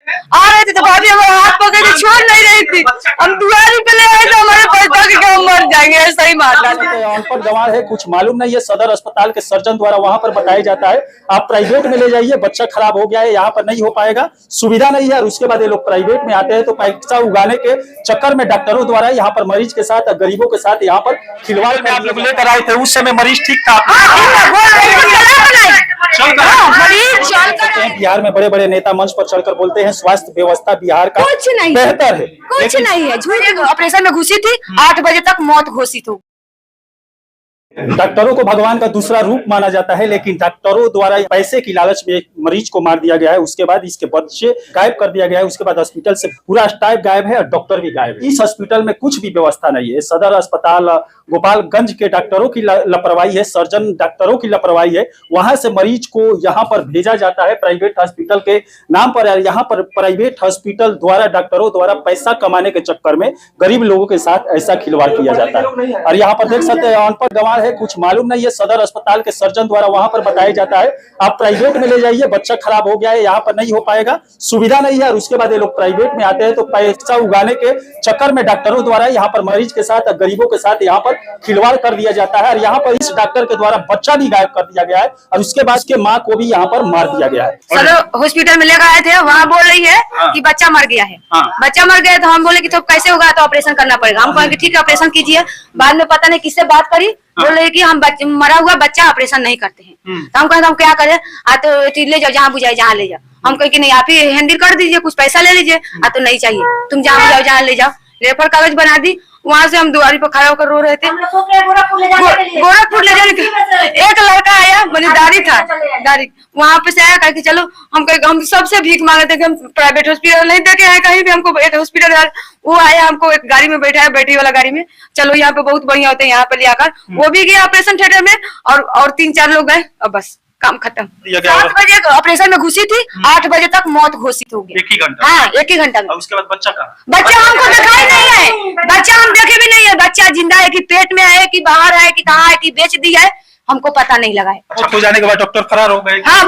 आ रहे थे तो भाभी हमारे हाथ पकड़ के छोड़ नहीं रही थी। हम दुआरी पे ले आए तो हमारे पैसा के हम मर जाएंगे, ऐसा ही मार डाला। अनपढ़ गंवार है, कुछ मालूम नहीं है। सदर अस्पताल के सर्जन द्वारा वहां पर बताया जाता है आप प्राइवेट में ले जाइए, बच्चा खराब हो गया है, यहाँ पर नहीं हो पाएगा, सुविधा नहीं है। और उसके बाद ये लोग प्राइवेट में आते हैं तो पैसा उगाने के चक्कर में डॉक्टरों द्वारा यहाँ पर मरीज के साथ, गरीबों के साथ यहाँ पर खिलवाड़ में आप लोग लेकर आए थे। उस समय मरीज ठीक था? बिहार में बड़े बड़े नेता मंच पर चढ़कर बोलते हैं स्वास्थ्य व्यवस्था बिहार का कुछ नहीं बेहतर है, कुछ नहीं है। झूठ ऑपरेशन में घुसी थी, 8 बजे तक मौत घोषित हो। डॉक्टरों को भगवान का दूसरा रूप माना जाता है, लेकिन डॉक्टरों द्वारा पैसे की लालच में एक मरीज को मार दिया गया है। उसके बाद इसके बच्चे गायब कर दिया गया है। उसके बाद हॉस्पिटल से पूरा स्टाफ गायब है और डॉक्टर भी गायब है। इस हॉस्पिटल में कुछ भी व्यवस्था नहीं है। सदर अस्पताल गोपालगंज के डॉक्टरों की लापरवाही है, सर्जन डॉक्टरों की लापरवाही है। वहां से मरीज को यहाँ पर भेजा जाता है प्राइवेट हॉस्पिटल के नाम पर। यहाँ पर प्राइवेट हॉस्पिटल द्वारा डॉक्टरों द्वारा पैसा कमाने के चक्कर में गरीब लोगों के साथ ऐसा खिलवाड़ किया जाता है। और यहाँ पर देख सकते हैं अनपढ़ गंवार है, कुछ मालूम नहीं है। सदर अस्पताल के सर्जन द्वारा वहां पर बताया जाता है आप प्राइवेट में ले जाइए, बच्चा खराब हो गया है, यहाँ पर नहीं हो पाएगा, सुविधा नहीं है। और उसके बाद ये लोग प्राइवेट में आते हैं तो पैसा उगाने के चक्कर में डॉक्टरों द्वारा यहाँ पर मरीज के साथ, गरीबों के साथ यहाँ पर खिलवाड़ कर दिया जाता है। और यहाँ पर इस डॉक्टर के द्वारा बच्चा भी गायब कर दिया गया है और उसके बाद उसके माँ को भी यहाँ पर मार दिया गया है। सदर हॉस्पिटल में लेकर आए थे, वहाँ बोल रही है कि बच्चा मर गया है। बच्चा मर गया तो हम बोले कि तो कैसे होगा, तो ऑपरेशन करना पड़ेगा। हम कहेंगे ठीक है ऑपरेशन कीजिए। बाद में पता नहीं किससे बात करी, बोल रहे कि हम मरा हुआ बच्चा ऑपरेशन नहीं करते हैं। तो हम कहते हम क्या करें, तो ले जाओ जहाँ बुझाए जहाँ ले जाओ। हम कहे कि नहीं आप ही हैंडल कर दीजिए, कुछ पैसा ले लीजिए। तो नहीं चाहिए, तुम जहाँ बुझाओ जहाँ ले जाओ। रेफर कागज बना दी। वहाँ से हम दुआरी पर खड़े होकर रो रहे थे। गोरखपुर ले जाने के एक लड़का आया, दाढ़ी था, दाढ़ी वहाँ पे से आया, कहा कि चलो हम सबसे भीख मांगे थे कि हम प्राइवेट हॉस्पिटल नहीं देखे हैं कहीं भी, हमको एक हॉस्पिटल। वो आया, हमको एक गाड़ी में बैठाया, बैटरी वाला गाड़ी में, चलो यहाँ पे बहुत बढ़िया होते हैं, यहाँ पे ले आकर वो भी गया ऑपरेशन थिएटर में। और 3-4 लोग गए और बस काम खत्म। 7 बजे ऑपरेशन में घुसी थी, 8 बजे तक मौत घोषित हो गई। 1 ही घंटा? हाँ, 1 ही घंटा में। उसके बाद बच्चा कहाँ? बच्चा हमको देखा ही नहीं है, बच्चा हम देखे भी नहीं है। बच्चा जिंदा है कि पेट में है कि बाहर है कि कहाँ है कि बेच दिया है, हमको पता नहीं लगा है। अच्छा, तो जाने के बाद डॉक्टर फरार हो गए? हाँ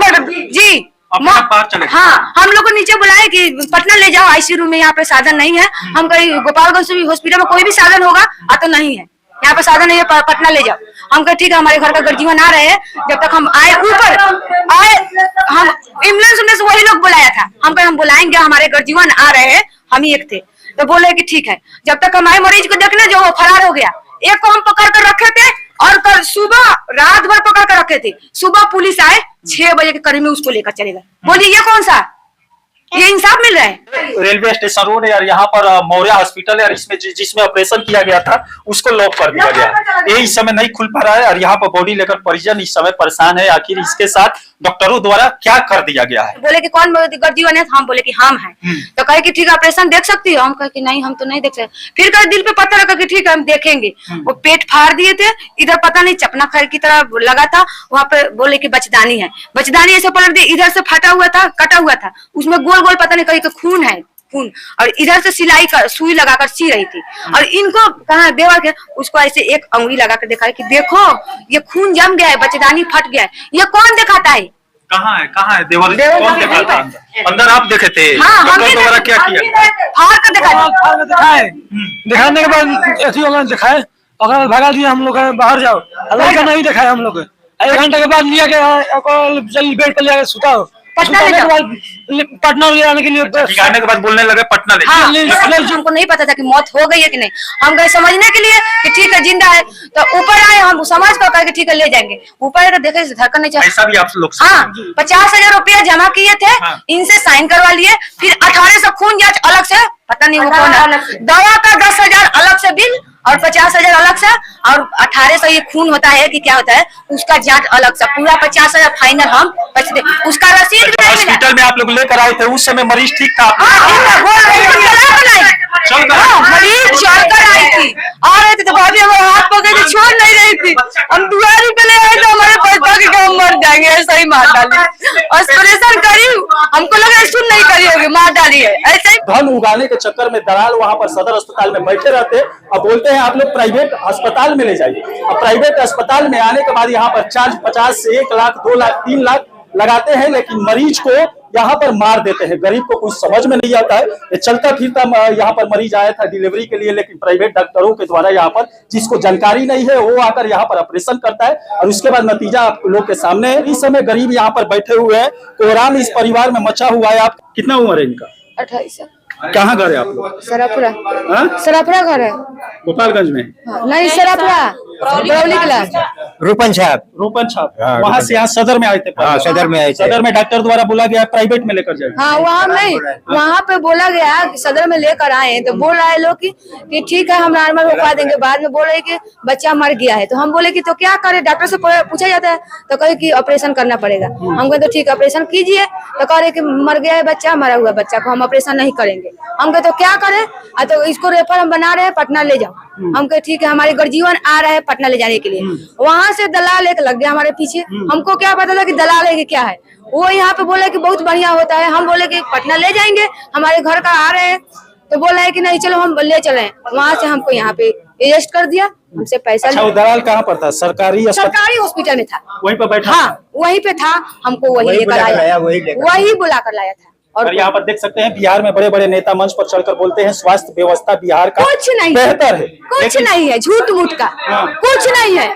जी, हाँ, हम लोग को नीचे बुलाए कि पटना ले जाओ आईसीयू में, यहाँ पे साधन नहीं है। हम कहीं गोपालगंज हॉस्पिटल में कोई भी साधन होगा, तो नहीं है यहाँ पे साधन नहीं है, पटना ले जाओ। हम कहे ठीक है, हमारे घर का गर्जीवन आ रहे हैं। जब तक हम आए ऊपर आए, हम एम्बुलेंस में से वही लोग बुलाया था। हम कहे हम बुलाएंगे, हमारे गर्जीवन आ रहे हैं, हम ही एक थे। तो बोले कि ठीक है। जब तक हमारे मरीज को देखने जो वो फरार हो गया। एक को हम पकड़ कर रखे थे और कल सुबह रात भर पकड़ कर रखे थे। सुबह पुलिस आए 6 बजे के करीब में, उसको लेकर चले गए। बोलिए ये कौन सा, ये इंसाफ मिल रहा है? रेलवे स्टेशन रोड है और यहाँ पर मौर्या हॉस्पिटल है और इसमें जिसमें ऑपरेशन किया गया था उसको लॉक कर दिया गया है। ये इस समय नहीं खुल पा रहा है और यहाँ पर बॉडी लेकर परिजन इस समय परेशान है। आखिर इसके साथ डॉक्टरों द्वारा क्या कर दिया गया है? बोले कि कौन गर्जीवन है, हम बोले कि हम हैं। तो कहे कि ठीक है ऑपरेशन देख सकती हो। हम कहे कि नहीं, हम तो नहीं देख सकते। फिर कहे दिल पे पत्थर रखा कि ठीक है हम देखेंगे। वो पेट फाड़ दिए थे, इधर पता नहीं चपना खैर की तरह लगा था, वहाँ पे बोले कि बचदानी है। बचदानी ऐसे पलट दिए, इधर से फटा हुआ था, कटा हुआ था, उसमें गोल गोल पता नहीं कहीं का खून है, खून। और इधर से सिलाई कर सुई लगाकर सी रही थी। और इनको कहा देवर के उसको ऐसे एक अंगुली लगाकर दिखाया कि देखो ये खून जम गया है, बचदानी फट गया है। ये कौन दिखाता है? कहाँ है देवर? कौन दिखाता है? अंदर आप देखे थे? हाँ, डॉक्टर द्वारा क्या किया? फाड़ कर दिखाए। दिखाने के बाद ऐसी दिखाए और भगा दिया हम लोग, बाहर जाओ। लड़का नहीं दिखाया हम लोग। 1 घंटे के बाद लिया गया, बेड पर लिया सुता। पटना ले जाने के लिए दिखाने के बाद बोलने लगे पटना ले। हाँ, हमको नहीं पता था कि मौत हो गई है कि नहीं। हम गए समझने के लिए कि ठीक है जिंदा है। तो ऊपर आए, हम समझ कर कहे कि ठीक है ले जाएंगे। ऊपर आए तो देखे धड़कन नहीं चल। पैसा भी आप लोग? हाँ, 50,000 रुपया जमा किए थे। इनसे साइन करवा लिए। फिर 1800 खून जांच अलग से, पता नहीं वो कौन है। दवा का 10,000 अलग से बिल और 50,000 अलग से, और 1800 ये खून होता है कि क्या होता है उसका जांच अलग से। पूरा 50,000 फाइनल हम बचते। उसका रसीद भी नहीं मिला। हॉस्पिटल में आप लोग लेकर आए थे, उस समय मरीज ठीक था? मरीज चलकर आई थी, आ रहे थे तो भाभी हमारे हाथ पकड़ के छोड़ नहीं रही थी। हम दुआरी पे ले आए तो हमारे पैसा के हम मर जाएंगे, ऐसा ही मार डाली। ऑपरेशन करी, हमको लगा सुन नहीं करी होगी, मार डाली है ऐसे ही। धन उगाने के चक्कर में दलाल वहां पर सदर अस्पताल में बैठे रहते और बोलते हैं आप लोग प्राइवेट अस्पताल में ले जाइए। अब प्राइवेट अस्पताल में आने के बाद यहाँ पर चार्ज 50 से 1 लाख, 2 लाख, 3 लाख लगाते हैं, लेकिन मरीज को यहाँ पर मार देते हैं। गरीब को कुछ समझ में नहीं आता है। ये चलता फिरता यहाँ पर मरीज आया था डिलीवरी के लिए, लेकिन प्राइवेट डॉक्टरों के द्वारा यहाँ पर जिसको जानकारी नहीं है वो आकर यहाँ पर ऑपरेशन करता है और उसके बाद नतीजा आप लोग के सामने है। इस समय गरीब यहाँ पर बैठे हुए हैं, कोहराम इस परिवार में मचा हुआ है। आप कितना उम्र है इनका? 28 है। कहाँ घर है आप लोग? सरापुरा। हाँ? सरापुरा घर है। गोपालगंज में? नहीं, सरापुरा बरौली क्लास। रूपन छाप हाँ, वहाँ से यहाँ सदर में आए थे। हाँ, सदर में आए थे। सदर में डॉक्टर द्वारा बोला गया प्राइवेट में लेकर जाए। हाँ, वहाँ नहीं, वहाँ पे बोला गया कि सदर में लेकर आए, तो बोल रहा है लोग कि ठीक है हम नॉर्मल रुकवा देंगे। बाद में बोल रहे कि बच्चा मर गया है, तो हम बोले कि तो क्या करे, डॉक्टर से पूछा जाता है तो कहे कि ऑपरेशन करना पड़ेगा। हम कहे तो ठीक है ऑपरेशन कीजिए, तो कह रहे कि मर गया है बच्चा, मरा हुआ बच्चा को हम ऑपरेशन नहीं करेंगे। हम कहे तो क्या करें, तो इसको रेफर हम बना रहे हैं, पटना ले जाओ। हम कहे ठीक है, हमारे गर्जीवन आ रहे हैं पटना ले जाने के लिए। वहाँ से दलाल एक लग गया हमारे पीछे। हमको क्या पता था कि दलाल है कि क्या है। वो यहाँ पे बोले कि बहुत बढ़िया होता है। हम बोले कि पटना ले जाएंगे, हमारे घर का आ रहे हैं, तो बोला है कि नहीं चलो हम ले चले। वहाँ से हमको यहाँ पे अरेस्ट कर दिया, हमसे पैसा। अच्छा, वो दलाल कहाँ पर था? सरकारी हॉस्पिटल में था, वहीं पर बैठा? हाँ वहीं पे था, हमको वही लेकर आया, वही बुला कर लाया था। और यहाँ पर देख सकते हैं बिहार में बड़े बड़े नेता मंच पर चलकर बोलते हैं स्वास्थ्य व्यवस्था बिहार का कुछ नहीं बेहतर है, कुछ नहीं है, झूठ मूठ का कुछ नहीं है।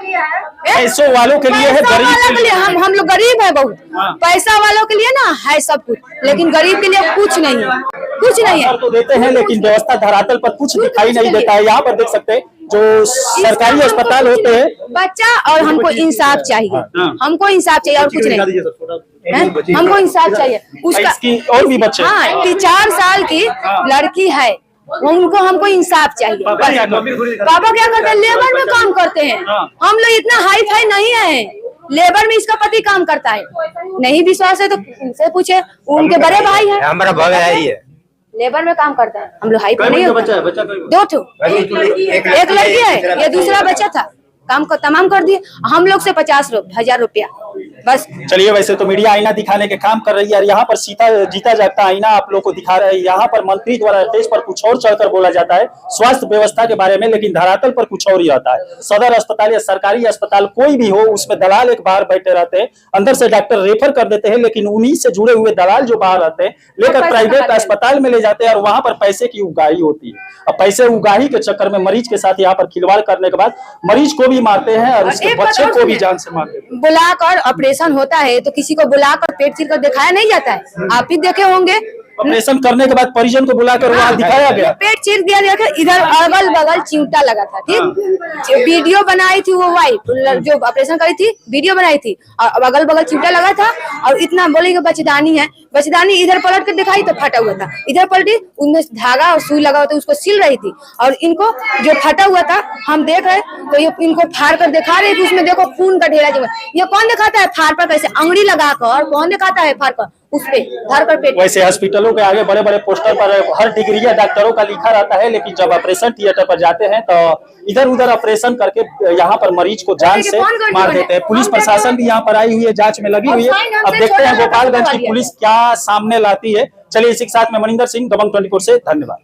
पैसों वालों के लिए है, गरीब के लिए। हम लोग गरीब है बहुत, पैसा वालों के लिए ना है सब कुछ, लेकिन गरीब के लिए कुछ नहीं है, कुछ नहीं है। तो देते हैं लेकिन व्यवस्था धरातल पर कुछ दिखाई नहीं देता है। यहाँ पर देख सकते हैं जो सरकारी अस्पताल होते हैं, बच्चा और हमको इंसाफ चाहिए, हमको इंसाफ चाहिए और कुछ नहीं, हमको इंसाफ चाहिए। उसका और भी बच्चे, हाँ 4 साल की लड़की है, उनको हमको इंसाफ चाहिए। पापा क्या करते हैं? लेबर में काम करते हैं। हम लोग इतना हाई फाई नहीं है, लेबर में इसका पति काम करता है। नहीं विश्वास है तो उनसे पूछे, उनके बड़े भाई है, हमारा भाई है, लेबर में काम करता है। हम लोग हाई फाई नहीं है। 2 ठो, एक लड़की है, ये दूसरा बच्चा था, काम को तमाम कर दिए। हम लोग से 50,000 रुपया बस। चलिए, वैसे तो मीडिया आईना दिखाने के काम कर रही है और यहाँ पर जीता जागता आईना आप लोग को दिखा रहा है। यहाँ पर मंत्री द्वारा स्टेज पर कुछ और चढ़कर बोला जाता है स्वास्थ्य व्यवस्था के बारे में, लेकिन धरातल पर कुछ और ही आता है। सदर अस्पताल या सरकारी अस्पताल कोई भी हो, उसमें दलाल एक बाहर बैठे रहते हैं, अंदर से डॉक्टर रेफर कर देते हैं, लेकिन उन्हीं से जुड़े हुए दलाल जो बाहर रहते हैं लेकर प्राइवेट अस्पताल में ले जाते हैं और वहां पर पैसे की उगाही होती है। अब पैसे उगाही के चक्कर में मरीज के साथ यहाँ पर खिलवाड़ करने के बाद मरीज को भी मारते हैं और उसके बच्चे को भी जान से मारते हैं। बुलाकर ऑपरेशन होता है तो किसी को बुलाकर पेट चीर कर दिखाया नहीं जाता है, आप ही देखे होंगे। ऑपरेशन करने के बाद परिजन को बुलाकर वहाँ दिखाया गया, पेट चीर दिया गया, इधर अगल बगल चिमटा लगा था। ठीक, वीडियो बनाई थी वो वाइफ जो ऑपरेशन करी थी, वीडियो बनाई थी और अगल बगल चिमटा लगा था और इतना बोले कि बच्चेदानी है, बच्चेदानी इधर पलट कर दिखाई तो फटा हुआ था, इधर पलटी उनमें धागा और सुई लगा हुआ था, उसको सिल रही थी और इनको जो फटा हुआ था हम देख रहे तो ये इनको फाड़ कर दिखा रहे कि उसमें देखो खून का ढेरा जमा। ये कौन दिखाता है फाड़ पर, कैसे अंगुली लगाकर कौन दिखाता है फाड़ कर उस पे धर कर पेट। वैसे हॉस्पिटलों के आगे बड़े बड़े पोस्टर पर हर डिग्री डॉक्टरों का लिखा रहता है, लेकिन जब ऑपरेशन थिएटर पर जाते हैं तो इधर उधर ऑपरेशन करके यहाँ पर मरीज को जान से मार देते हैं। पुलिस प्रशासन भी यहाँ पर आई हुई है, जांच में लगी हुई है। अब देखते हैं गोपालगंज की पुलिस क्या सामने लाती है। चलिए, इसी के साथ में मनिंदर सिंह, दबंग 24 से धन्यवाद।